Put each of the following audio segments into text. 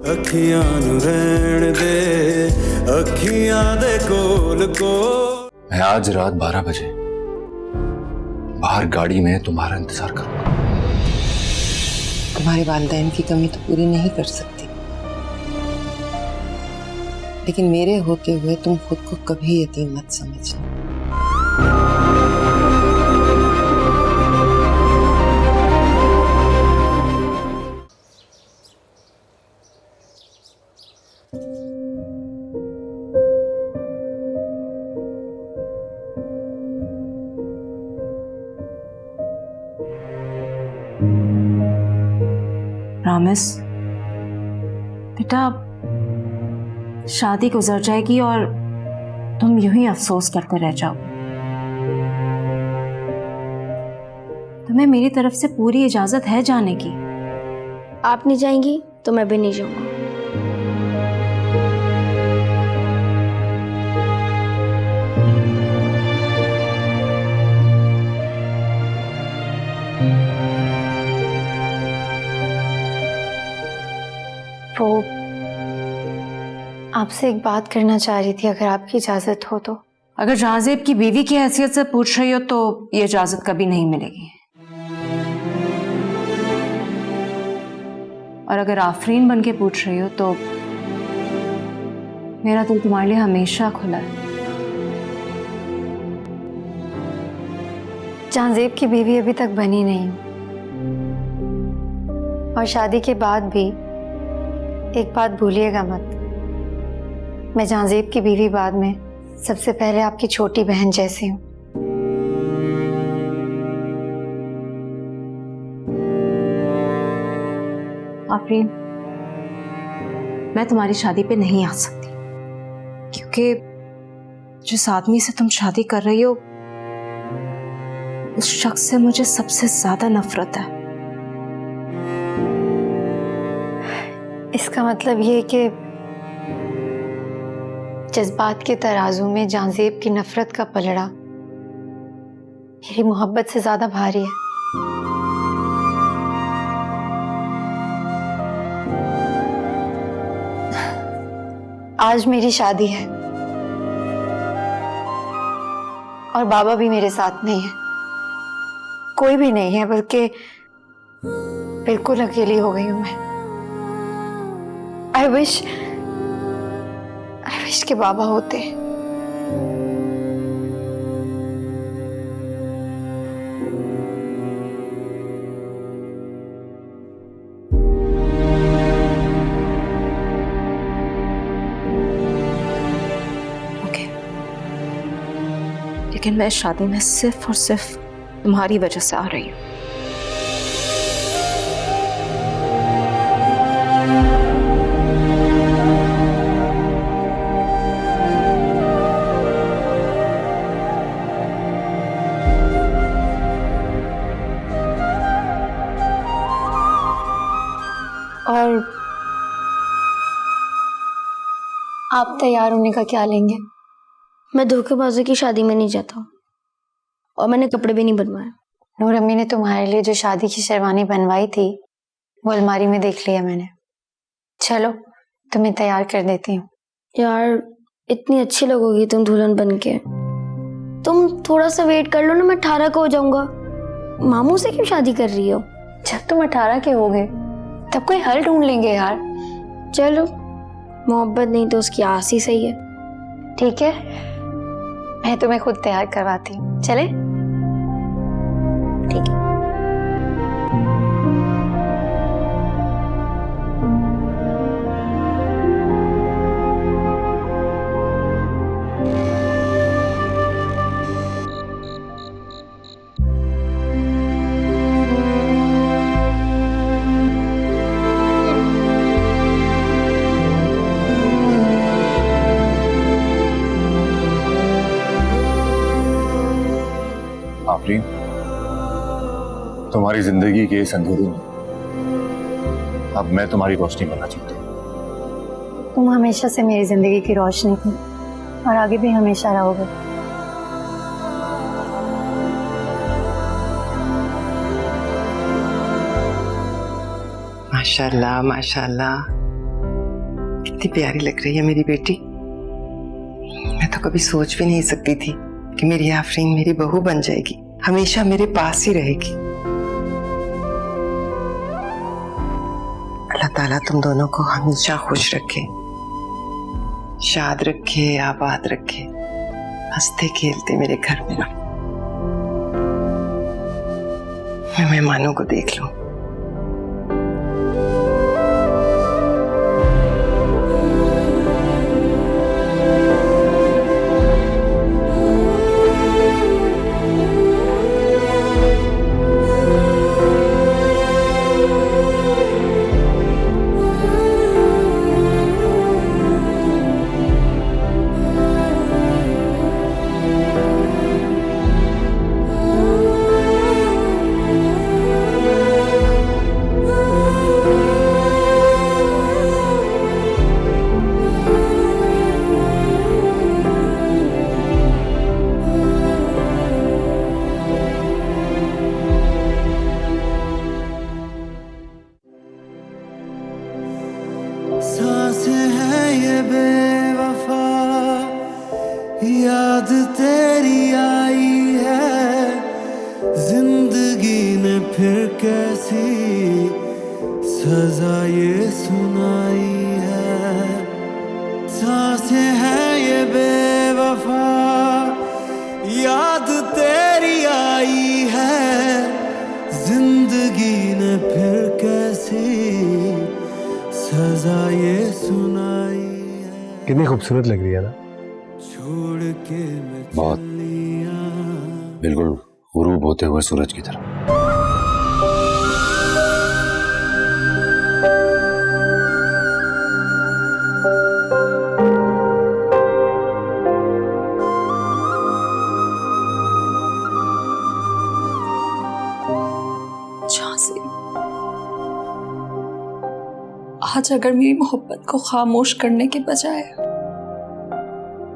अखियां नू रहन दे, अखियां दे कोल को। मैं आज रात 12 बजे बाहर गाड़ी में तुम्हारा इंतजार करूंगा। तुम्हारे वालिदैन की कमी तो पूरी नहीं कर सकती, लेकिन मेरे होते हुए तुम खुद को कभी यतीम मत समझना। रामिस बेटा, शादी गुजर जाएगी और तुम यूं ही अफसोस करते रह जाओ। तुम्हें मेरी तरफ से पूरी इजाजत है जाने की। आप नहीं जाएंगी तो मैं भी नहीं जाऊंगा। वो आपसे एक बात करना चाह रही थी, अगर आपकी इजाजत हो तो। अगर जहाजेब की बीवी की हैसियत से पूछ रही हो तो ये इजाजत कभी नहीं मिलेगी, और अगर आफरीन बन के पूछ रही हो तो मेरा दिल तुम्हारे लिए हमेशा खुला है। जहाजेब की बीवी अभी तक बनी नहीं हूं, और शादी के बाद भी एक बात भूलिएगा मत, मैं जहाजेब की बीवी बाद में सबसे पहले आपकी छोटी बहन जैसी हूं। आफरीन, मैं तुम्हारी शादी पे नहीं आ सकती, क्योंकि जिस आदमी से तुम शादी कर रही हो उस शख्स से मुझे सबसे ज्यादा नफरत है। इसका मतलब ये कि जज्बात के तराजू में जहाजेब की नफरत का पलड़ा मेरी मोहब्बत से ज्यादा भारी है। आज मेरी शादी है और बाबा भी मेरे साथ नहीं है, कोई भी नहीं है, बल्कि बिल्कुल अकेली हो गई हूं मैं। I wish के बाबा होते। ओके, लेकिन मैं इस शादी में सिर्फ और सिर्फ तुम्हारी वजह से आ रही हूँ। और आप तैयार होने का क्या लेंगे? मैं धोखेबाजों की शादी में नहीं जाता हूँ, और मैंने कपड़े भी नहीं बनवाए। नूर अम्मी ने तुम्हारे लिए जो शादी की शेरवानी बनवाई थी वो अलमारी में देख लिया मैंने। चलो तुम्हें तैयार कर देती हूँ। यार इतनी अच्छी लगोगी तुम दुल्हन बन के। तुम थोड़ा सा वेट कर लो ना, मैं 18 को हो जाऊंगा। मामू से क्यों शादी कर रही हो? जब तुम 18 के हो गए तब कोई हल ढूंढ लेंगे यार। चलो, मोहब्बत नहीं तो उसकी आस ही सही है। ठीक है, मैं तुम्हें खुद तैयार करवाती हूँ। चले? ठीक है। आफरीन, तुम्हारी जिंदगी के इस अंधेरे में अब मैं तुम्हारी रोशनी बनना चाहता हूँ। तुम हमेशा से मेरी जिंदगी की रोशनी थी और आगे भी हमेशा रहोगे। माशाल्लाह माशाल्लाह, कितनी प्यारी लग रही है मेरी बेटी। मैं तो कभी सोच भी नहीं सकती थी कि मेरी आफरीन मेरी बहू बन जाएगी, हमेशा मेरे पास ही रहेगी। अल्लाह ताला तुम दोनों को हमेशा खुश रखे, शाद रखे, आबाद रखे, हंसते खेलते मेरे घर में रहो। मैं मेहमानों को देख लूं। सांसें हैं ये बेवफा, याद तेरी आई है, जिंदगी ने फिर कैसी सजा ये सुनाई है। सांसें हैं ये बेवफा, याद तेरी आई है, जिंदगी ने फिर कैसी सजा ये सुनाई है। कितनी खूबसूरत लग रही है ना। छोड़ के मैं बहुत। बिल्कुल गुरूब होते हुए सूरज की तरह। आज अगर मेरी मोहब्बत को खामोश करने के बजाय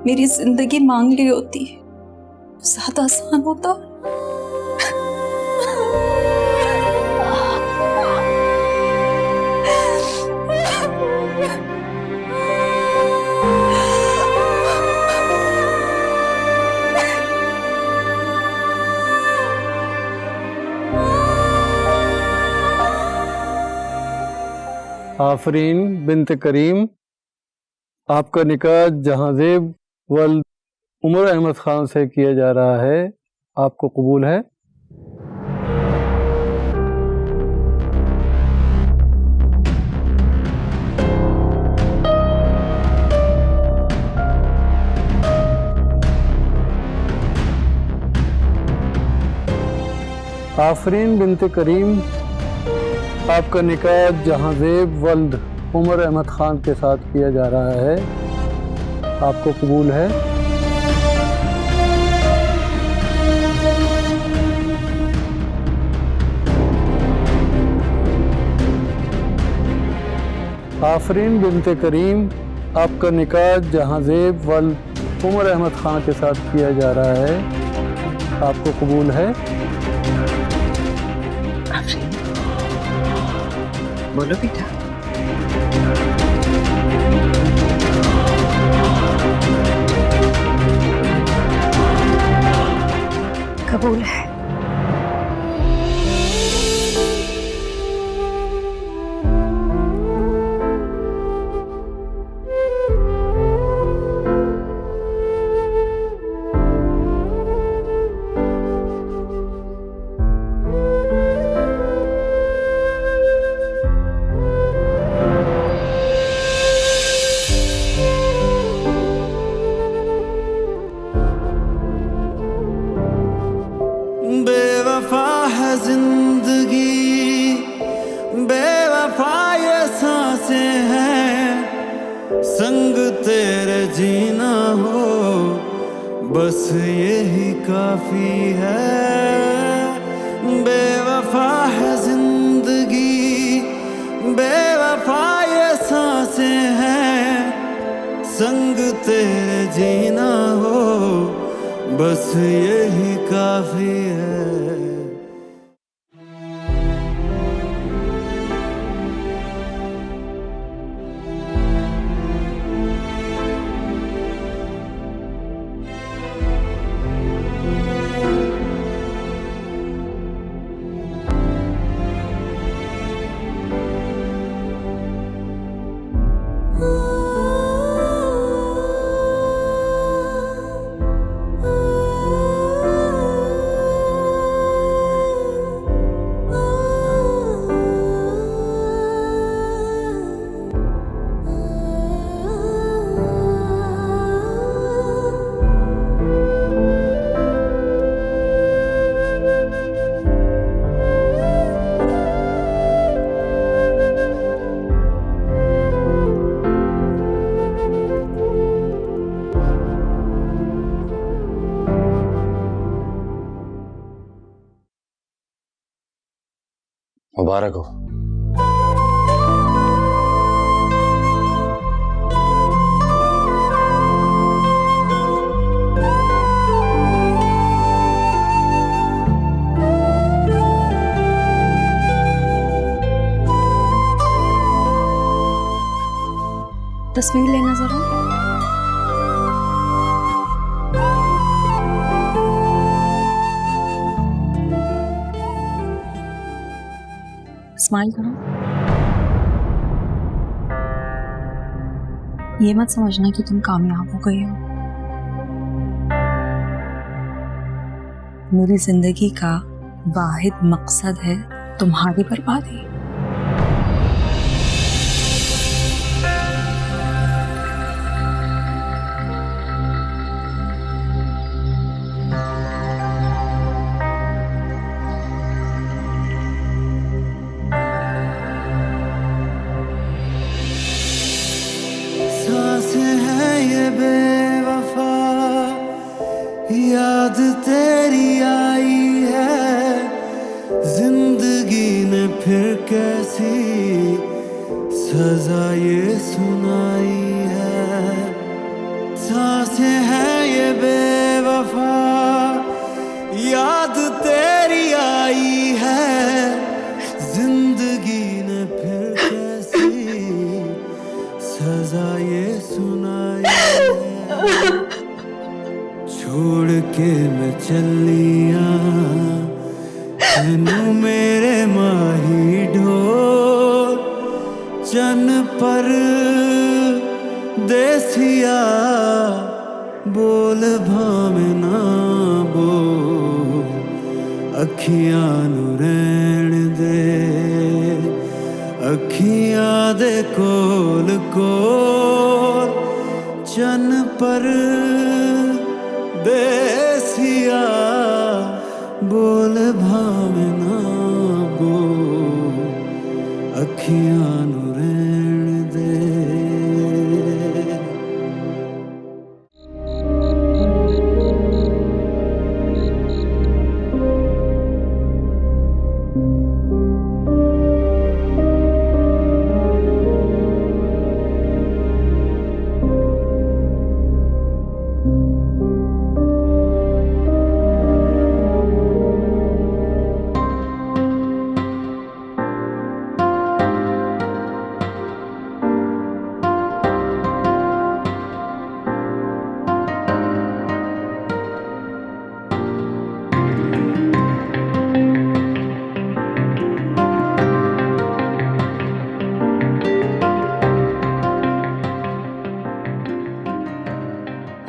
मेरी जिंदगी मांग ली होती तो ज्यादा आसान होता। आफरीन बिन्त करीम, आपका निकाह जहांजेब वल्द उमर अहमद खान से किया जा रहा है, आपको कबूल है? आफरीन बिन्त करीम, आपका निकाह जहांजेब वल्द उमर अहमद खान के साथ किया जा रहा है, आपको कबूल है? आफरीन बिन्त करीम, आपका निकाह जहांजेब वल्द उमर अहमद खान के साथ किया जा रहा है, आपको कबूल है? बोलो बेटा। कबूल है। बेवफा है जिंदगी, बेवफा ये सांसें हैं, संग तेरे जीना हो बस यही काफी है। बेवफा है जिंदगी, बेवफा ये सांसें हैं, संग तेरे जीना हो बस यही काफी है। मुबारक हो। तस्वीर लेना जरा। स्माइल करो। ये मत समझना कि तुम कामयाब हो गई हो। मेरी जिंदगी का वाहिद मकसद है तुम्हारी बर्बादी। सांसें हैं ये बेवफा, याद तेरी आई है, जिंदगी ने फिर कैसी सजा ये सुनाई है। सांसें हैं ये बेवफा, याद तेरी आई है, जिंदगी ने फिर कैसी सजा ये सुनाई है। छोड़ के मैं चलिया तेनू मेरे माही ढोल, चन पर देसिया बोल भावे ना बोल, अखियां नू रहन दे, अखियां दे कोल कोल, चन पर देसिया बोल भावे ना बोल, अखियां नू रहन दे।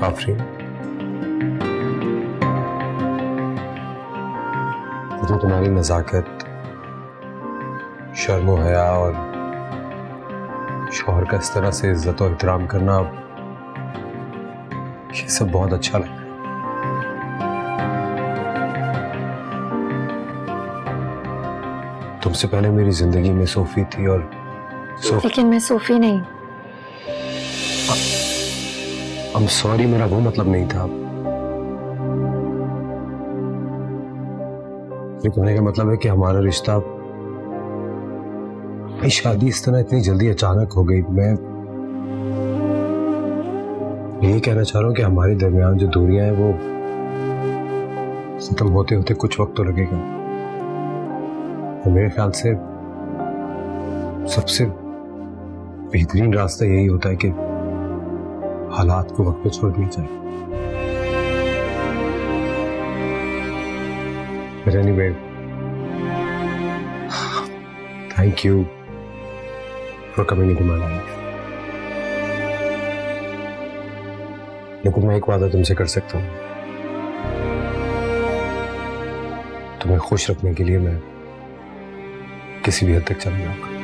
आफरीन, मुझे तुम्हारी नज़ाकत, शर्म हया और शौहर का इस तरह से इज्जत और एहतराम करना, ये सब बहुत अच्छा लगा। तुमसे पहले मेरी जिंदगी में सोफी थी और लेकिन मैं सोफी नहीं। I'm sorry, मेरा वो मतलब नहीं था। ये कहने का मतलब है कि हमारा रिश्ता, हमारी शादी इस तरह इतनी जल्दी अचानक हो गई। मैं यही कहना चाह रहा हूँ कि हमारे दरमियान जो दूरियां हैं वो खत्म होते होते कुछ वक्त तो लगेगा। तो मेरे ख्याल से सबसे बेहतरीन रास्ता यही होता है कि हालात को वक्त पे छोड़ दिया जाए। Anyway, thank you for coming into my life. लेकिन मैं एक वादा तुमसे कर सकता हूँ, तुम्हें खुश रखने के लिए मैं किसी भी हद तक चला जाऊंगा।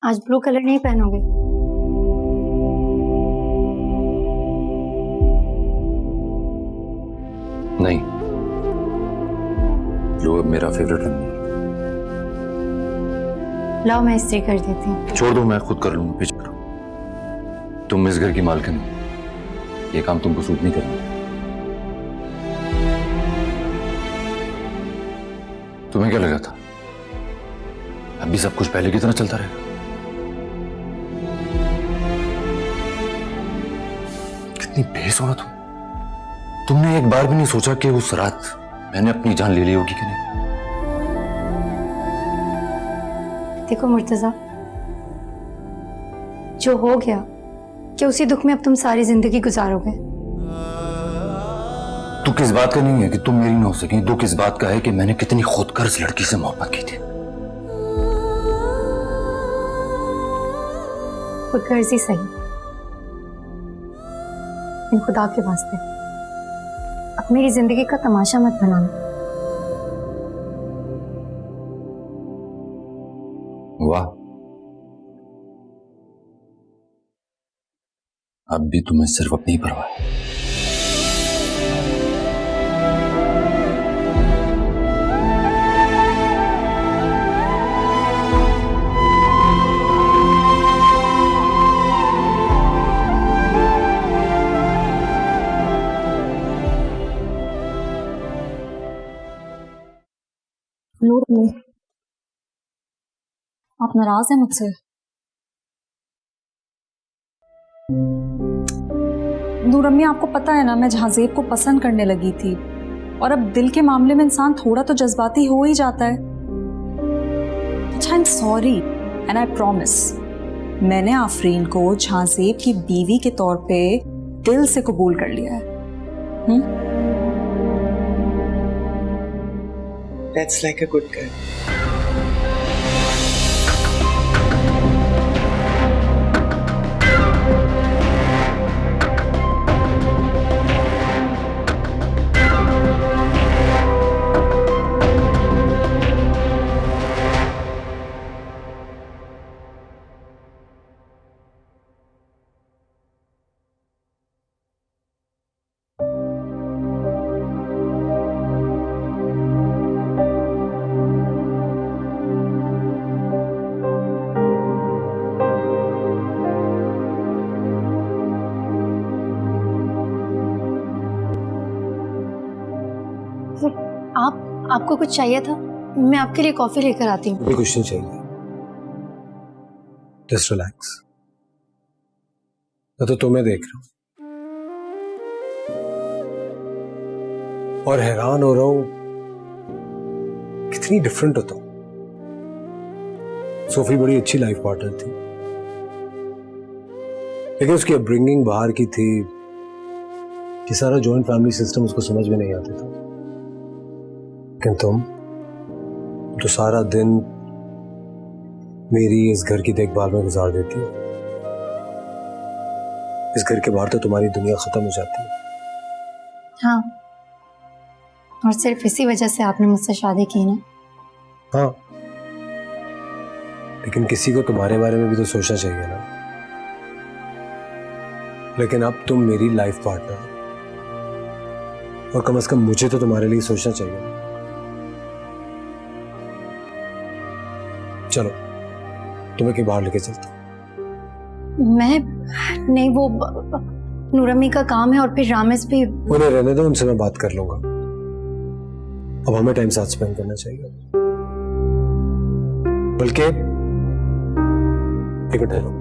आज ब्लू कलर नहीं पहनोगे? नहीं, ब्लू अब मेरा फेवरेट रंग नहीं। लाओ मैं इस्त्री कर देती हूँ। छोड़ दो, मैं खुद कर लूंगा, पीछे करो। तुम इस घर की मालकिन हो, ये काम तुमको सूट नहीं करना। तुम्हें क्या लगा था अभी सब कुछ पहले की तरह चलता रहेगा? कितनी बेस हो ना तुमने एक बार भी नहीं सोचा कि उस रात मैंने अपनी जान ले ली होगी कि नहीं? देखो मुर्तजा, जो हो गया कि उसी दुख में अब तुम सारी जिंदगी गुजारोगे। दुख इस बात का नहीं है कि तुम मेरी ना हो सके, दुख इस बात का है कि मैंने कितनी खुदगर्ज लड़की से मोहब्बत की थी। खुदगर्जी सही, इन खुदा के वास्ते अब मेरी जिंदगी का तमाशा मत बनाना। वाह, अब भी तुम्हें सिर्फ अपनी ही परवाह है। नूर, आप नाराज हैं मुझसे? नूर अम्मी, आपको पता है ना मैं जहाजेब को पसंद करने लगी थी, और अब दिल के मामले में इंसान थोड़ा तो जज्बाती हो ही जाता है। अच्छा, I am sorry and I promise, मैंने आफरीन को जहाजेब की बीवी के तौर पे दिल से कबूल कर लिया है। That's like a good girl. आपको कुछ चाहिए था? मैं आपके लिए कॉफी लेकर आती हूँ। कुछ नहीं चाहिए, जस्ट रिलैक्स। मैं तो तुम्हें देख रहा हूं और हैरान हो रहा हूं कितनी डिफरेंट हो तुम। सोफी बड़ी अच्छी लाइफ पार्टनर थी, लेकिन उसकी अपब्रिंगिंग बाहर की थी कि सारा जॉइंट फैमिली सिस्टम उसको समझ में नहीं आता था। लेकिन तुम तो सारा दिन मेरी इस घर की देखभाल में गुजार देती हो। इस घर के बाहर तो तुम्हारी दुनिया खत्म हो जाती है। हाँ, और सिर्फ इसी वजह से आपने मुझसे शादी की ना? हाँ, लेकिन किसी को तुम्हारे बारे में भी तो सोचना चाहिए ना। लेकिन अब तुम मेरी लाइफ पार्टनर हो और कम से कम मुझे तो तुम्हारे लिए सोचना चाहिए। चलो, तुम्हें कहीं बाहर लेके चलता हूं। मैं नहीं, वो नूरम्मी का काम है और फिर रामेश भी। उन्हें रहने दो, उनसे मैं बात कर लूंगा। अब हमें टाइम साथ स्पेंड करना चाहिए। बल्कि एक मिनट लो,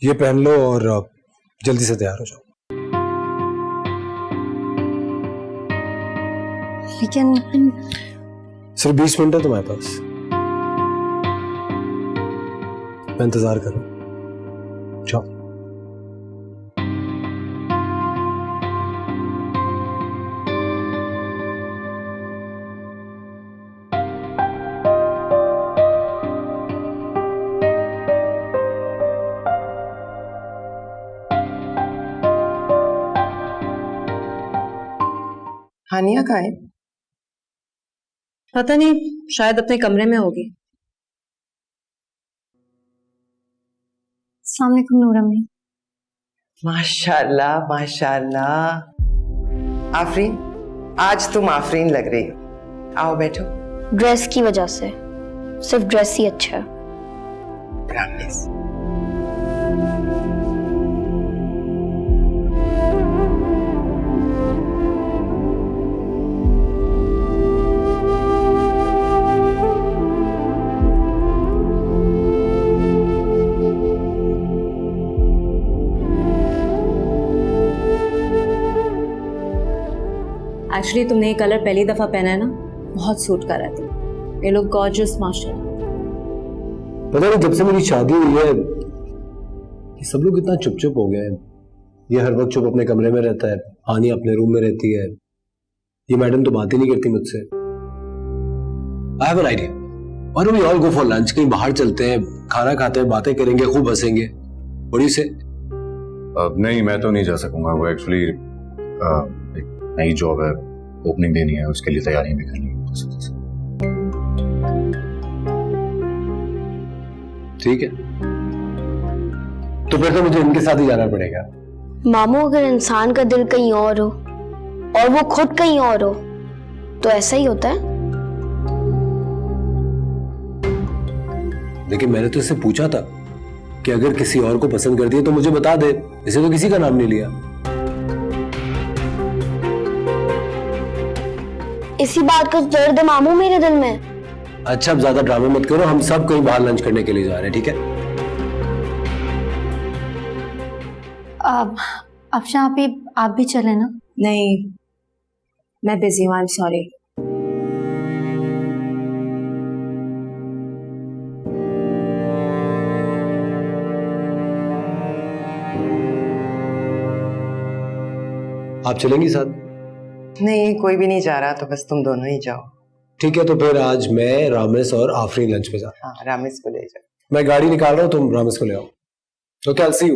ये पहन लो और जल्दी से तैयार हो जाओ। लेकिन सिर्फ 20 मिनट है तुम्हारे पास। मैं इंतजार कर रहा हूँ, जाओ। हानिया कहाँ है? पता नहीं, शायद अपने कमरे में होगी। अस्सलाम वालेकुम नूर अम्मी। माशाल्लाह माशाल्लाह। आफरीन, आज तुम आफरीन लग रही हो। आओ बैठो। ड्रेस की वजह से, सिर्फ ड्रेस ही अच्छा है। प्रॉमिस। एक्चुअली तुमने ये कलर पहली दफा पहना है ना, बहुत सूट कर रहा था। ये लोग गॉर्जियस माशाल्लाह। पता नहीं जब से मेरी शादी हुई है ये सब लोग इतना चुप चुप हो गए हैं। ये हर वक्त चुप अपने कमरे में रहता है, हानी अपने रूम में रहती है, ये मैडम तो बात ही नहीं करती मुझसे। I have an idea, why don't we all go for lunch, कहीं बाहर चलते हैं, खाना खाते हैं, बातें करेंगे, खूब हंसेंगे। व्हाट डू यू से? नहीं, मैं तो नहीं जा सकूंगा। वो एक्चुअली एक नई जॉब है, ओपनिंग देनी है, उसके लिए तैयारी भी करनी है। ठीक है, तो फिर तो मुझे इनके साथ ही जाना पड़ेगा। मामू, अगर इंसान का दिल कहीं और हो और वो खुद कहीं और हो तो ऐसा ही होता है। लेकिन मैंने तो इससे पूछा था कि अगर किसी और को पसंद कर दिया तो मुझे बता दे। इसे तो किसी का नाम नहीं लिया। इसी बात का दर्द है मामू मेरे दिल में। अच्छा, अब ज्यादा ड्रामे मत करो, हम सब कहीं बाहर लंच करने के लिए जा रहे हैं, ठीक है? अफशा आप भी चले ना। नहीं, मैं बिजी हूँ, आई एम सॉरी। आप चलेंगी साथ? नहीं, कोई भी नहीं जा रहा, तो बस तुम दोनों ही जाओ। ठीक है, तो फिर आज मैं, रामेश और आफरीन लंच पे जा। हाँ, रामेश को ले जाओ। मैं गाड़ी निकाल रहा हूँ, तुम रामेश को ले आओ। तो क्या, सी यू।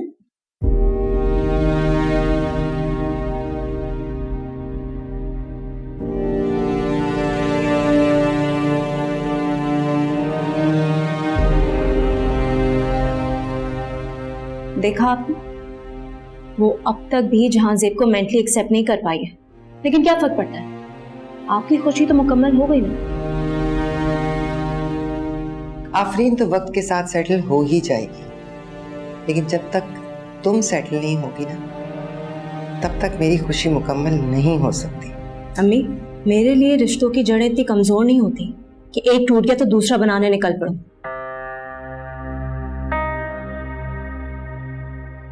देखा आपने, वो अब तक भी जहांजेब को मेंटली एक्सेप्ट नहीं कर पाई है, लेकिन क्या फर्क पड़ता है, आपकी खुशी तो मुकम्मल हो गई ना। आफरीन तो वक्त के साथ सेटल हो ही जाएगी, लेकिन जब तक तुम सेटल नहीं होगी ना, तब तक मेरी खुशी मुकम्मल नहीं हो सकती। अम्मी, मेरे लिए रिश्तों की जड़ें इतनी कमजोर नहीं होती कि एक टूट गया तो दूसरा बनाने निकल पड़ो।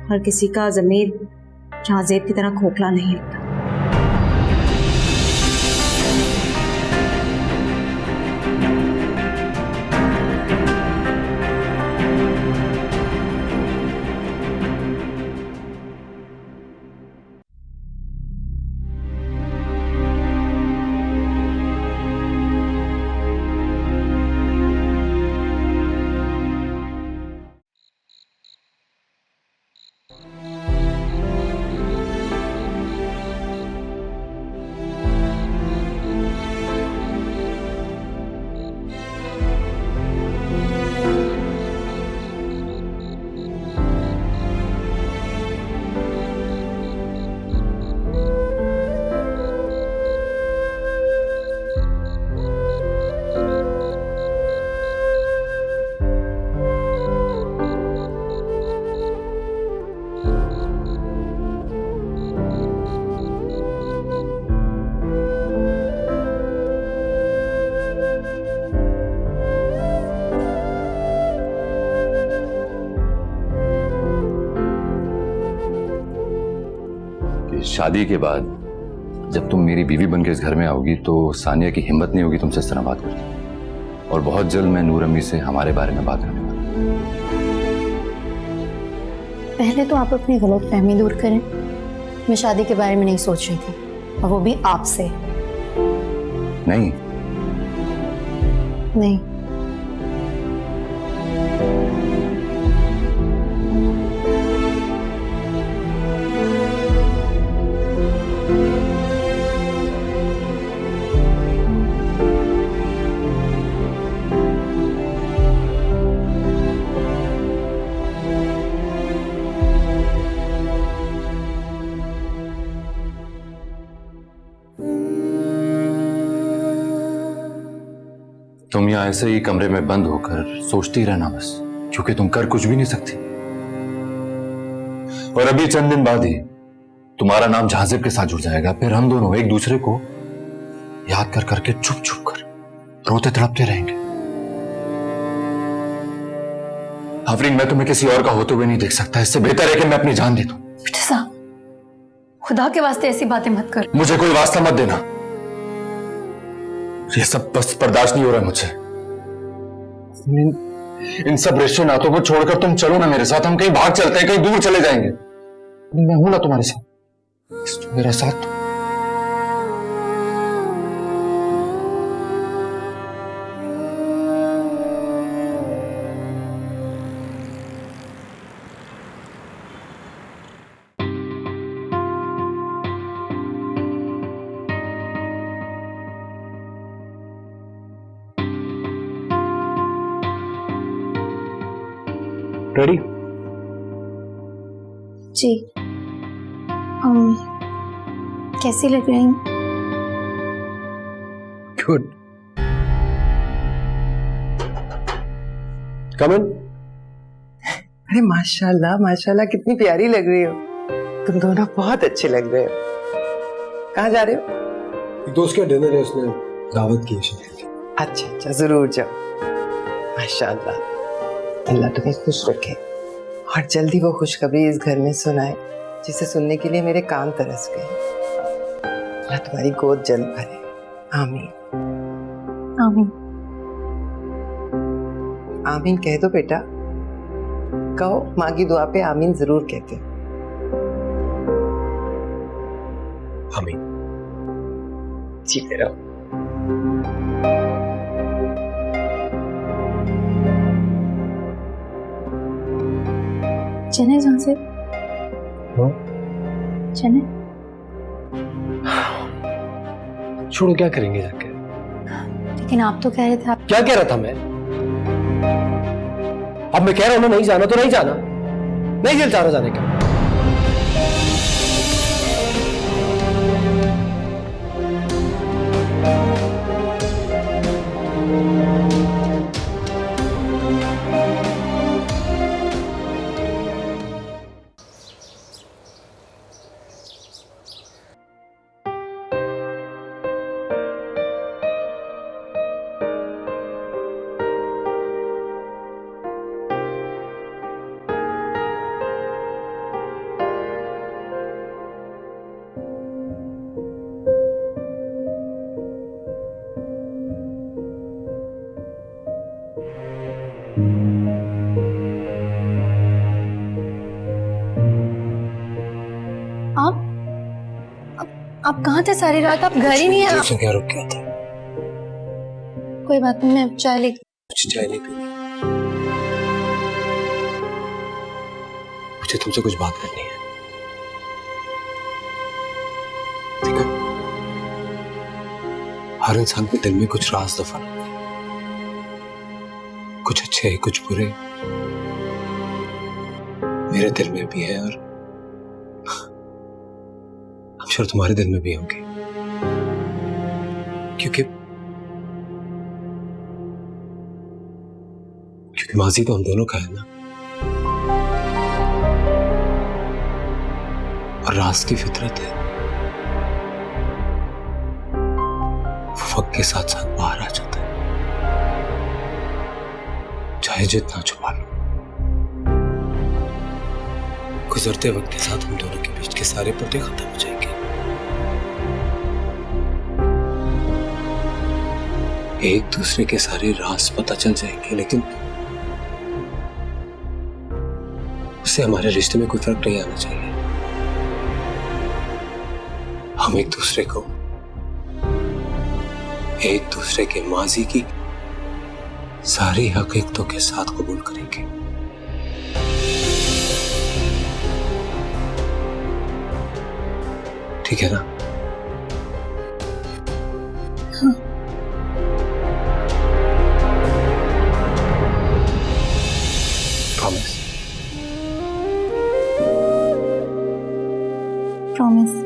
हर किसी का ज़मीर जहांजेब की तरह खोखला नहीं होता। शादी के बाद जब तुम मेरी बीवी बनके इस घर में आओगी तो सानिया की हिम्मत नहीं होगी तुमसे इस तरह बात करने, और बहुत जल्द मैं नूर अम्मी से हमारे बारे में बात करने वाला हूं। पहले तो आप अपनी गलतफहमी दूर करें। मैं शादी के बारे में नहीं सोच रही थी, और वो भी आपसे। नहीं, नहीं, तुम यहाँ ऐसे ही कमरे में बंद होकर सोचती रहना बस, क्योंकि तुम कर कुछ भी नहीं सकती। और अभी चंद दिन बाद ही तुम्हारा नाम जहाजिब के साथ जुड़ जाएगा, फिर हम दोनों एक दूसरे को याद कर करके चुप चुप कर रोते तड़पते रहेंगे। आफरीन, मैं तुम्हें किसी और का होते हुए नहीं देख सकता। इससे बेहतर है कि मैं अपनी जान दे दूं। बेटे साहब, खुदा के वास्ते ऐसी बातें मत कर। मुझे कोई वास्ता मत देना, ये सब बस बर्दाश्त नहीं हो रहा है मुझसे। इन सब रिश्ते नातों को छोड़कर तुम चलो ना मेरे साथ, हम कहीं भाग चलते हैं, कहीं दूर चले जाएंगे। मैं हूं ना तुम्हारे साथ, तुम मेरा साथ दो। रेडी? जी। कैसी लग रही हूँ? गुड। कम इन। अरे माशाल्लाह माशाल्लाह, कितनी प्यारी लग रही हो। तुम दोनों बहुत अच्छे लग रहे हो। कहाँ जा रहे हो? एक दोस्त का डिनर है, उसने दावत की है। अच्छा अच्छा, जरूर जाओ। माशाल्लाह, अल्लाह तुम्हें खुश रखे और जल्दी वो खुशखबरी इस घर में सुनाए जिसे सुनने के लिए मेरे कान तरस गए। अल्लाह तुम्हारी गोद जल्द भरे। आमीन आमीन। आमीन कह दो बेटा, कहो। माँ की दुआ पे आमीन जरूर कहते। आमीन। जीते रहो। चले जहाँ से? चले? छोड़ो, क्या करेंगे जाके। लेकिन आप तो कह रहे थे आप। क्या कह रहा था मैं? अब मैं कह रहा हूं ना, नहीं जाना तो नहीं जाना, नहीं दिल चाह रहा जाने का। आप कहाँ थे सारी रात? आप घर ही नहीं आए। तो क्या रुक गया था? कोई बात नहीं, मैं चाय लेकर। मुझे चाय नहीं पीनी, मुझे तुमसे कुछ बात करनी है। देखो, हर इंसान के दिल में कुछ राज दफन, कुछ अच्छे कुछ बुरे, मेरे दिल में भी है और I'm sure तुम्हारे दिल में भी होंगे, क्योंकि माजी तो हम दोनों का है ना। और राज की फितरत है, वो वक्त के साथ साथ बाहर आ जाता है, चाहे जितना छुपा लो। गुजरते वक्त के साथ हम दोनों के बीच के सारे पर्दे खत्म हो जाएंगे। एक दूसरे के सारे राज पता चल जाएंगे, लेकिन उससे हमारे रिश्ते में कोई फर्क नहीं आना चाहिए। हम एक दूसरे को एक दूसरे के माजी की सारी हकीकतों के साथ कबूल करेंगे। ठीक है ना? प्रॉमिस। प्रॉमिस।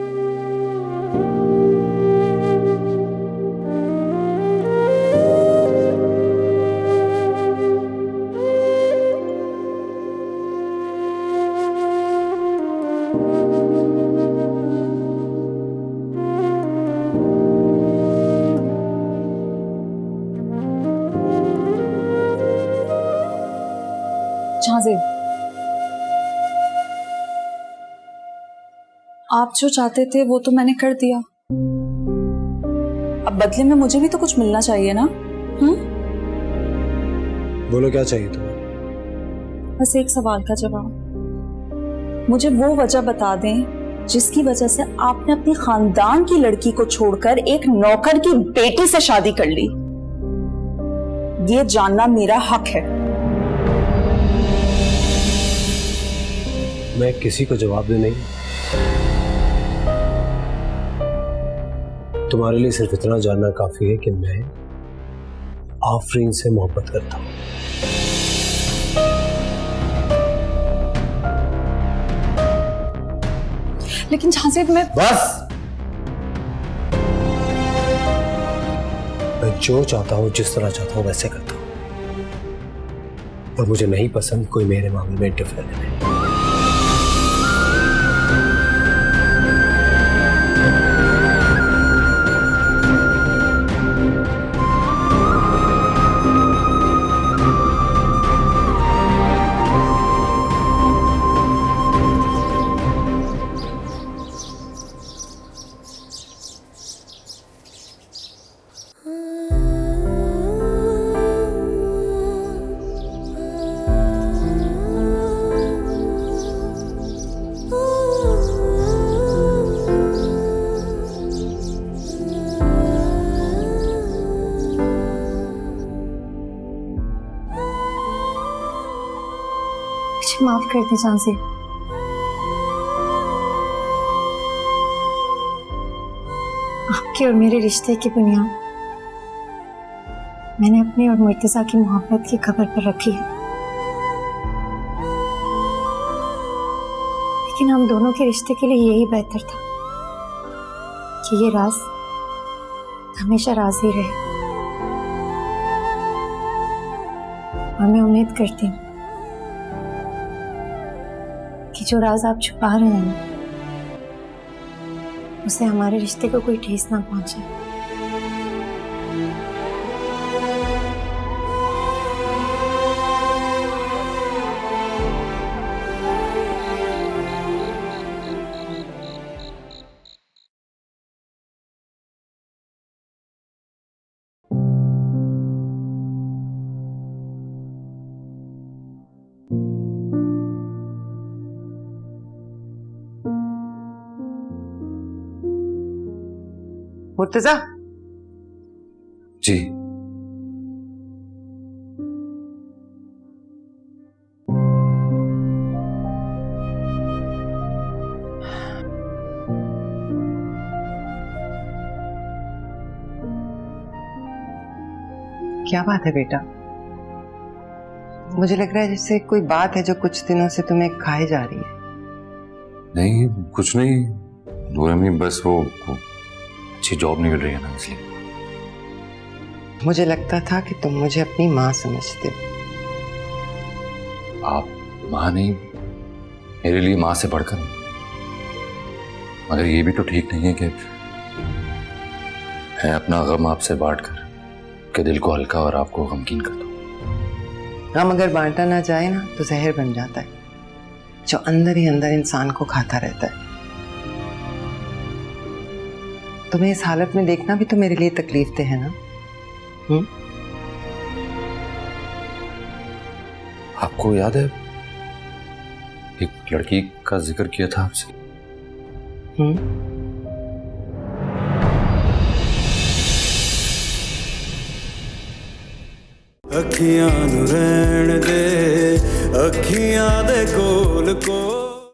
झांजेब, आप जो चाहते थे वो तो मैंने कर दिया, अब बदले में मुझे भी तो कुछ मिलना चाहिए ना। बोलो क्या चाहिए तुम्हें? बस एक सवाल का जवाब। मुझे वो वजह बता दें जिसकी वजह से आपने अपनी खानदान की लड़की को छोड़कर एक नौकर की बेटी से शादी कर ली। ये जानना मेरा हक है। मैं किसी को जवाब दे नहीं, तुम्हारे लिए सिर्फ इतना जानना काफी है कि मैं आफरीन से मोहब्बत करता हूं। लेकिन झांसेब, मैं बस, मैं जो चाहता हूं जिस तरह चाहता हूं वैसे करता हूं, और मुझे नहीं पसंद कोई मेरे मामले में इंटरफेयर करे। मुझे माफ कर दे झांसेब। आपके और मेरे रिश्ते की बुनियाद मैंने अपनी और मुर्तजा की मोहब्बत की खबर पर रखी है, लेकिन हम दोनों के रिश्ते के लिए यही बेहतर था कि ये राज हमेशा राज ही रहे। और मैं उम्मीद करती हूँ कि जो राज आप छुपा रहे हैं ना, उससे हमारे रिश्ते को कोई ठेस ना पहुंचे। मुर्तजा, जी। क्या बात है बेटा? मुझे लग रहा है जैसे कोई बात है जो कुछ दिनों से तुम्हें खाए जा रही है। नहीं, कुछ नहीं नूर अम्मी, बस वो अच्छी जॉब नहीं मिल रही है ना, इसलिए। मुझे लगता था कि तुम मुझे अपनी माँ समझते हो। आप माँ नहीं, मेरे लिए माँ से बढ़कर। मगर ये भी तो ठीक नहीं है कि मैं अपना गम आपसे बांटकर के दिल को हल्का और आपको गमगीन कर दूं। हम अगर बांटा ना जाए ना तो जहर बन जाता है, जो अंदर ही अंदर इंसान को खाता रहता है। तुम्हें इस हालत में देखना भी तो मेरे लिए तकलीफ दे है ना। आपको याद है एक लड़की का जिक्र किया था आपसे। अखियां नू रहन दे, अखियां दे कोल कोल